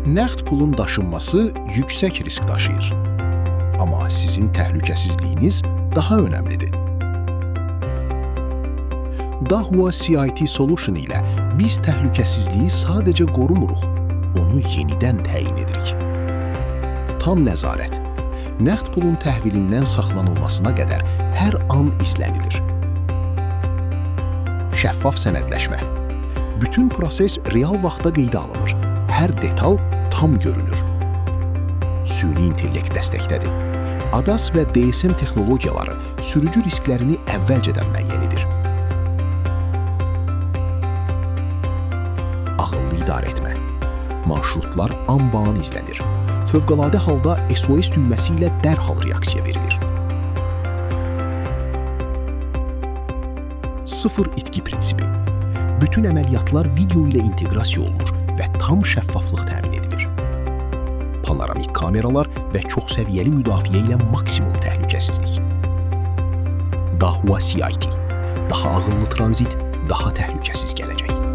Nəqd pulun daşınması yüksək risk daşıyır. Amma sizin təhlükəsizliyiniz daha önəmlidir. Dahua CIT Solution ilə biz təhlükəsizliyi sadəcə qorumuruq, onu yenidən təyin edirik. Tam nəzarət, nəqd pulun təhvilindən saxlanılmasına qədər hər an izlənilir. Şəffaf sənədləşmə. Bütün proses real vaxtda qeydə alınır. Hər detal tam görünür. Süni intellekt dəstəkdədir. ADAS və DSM texnologiyaları sürücü risklərini əvvəlcədən müəyyən edir. Ağıllı idarə etmə. Marşrutlar anbaan izlənir. Fövqəladə halda SOS düyməsi ilə dərhal reaksiya verilir. Sıfır itki prinsipi. Bütün əməliyyatlar video ilə inteqrasiya olunur və tam şəffaflıq təmin edilir. Panoramik kameralar və çoxsəviyyəli müdafiə ilə maksimum təhlükəsizlik. Dahua CIT. Daha ağıllı tranzit, daha təhlükəsiz gələcək.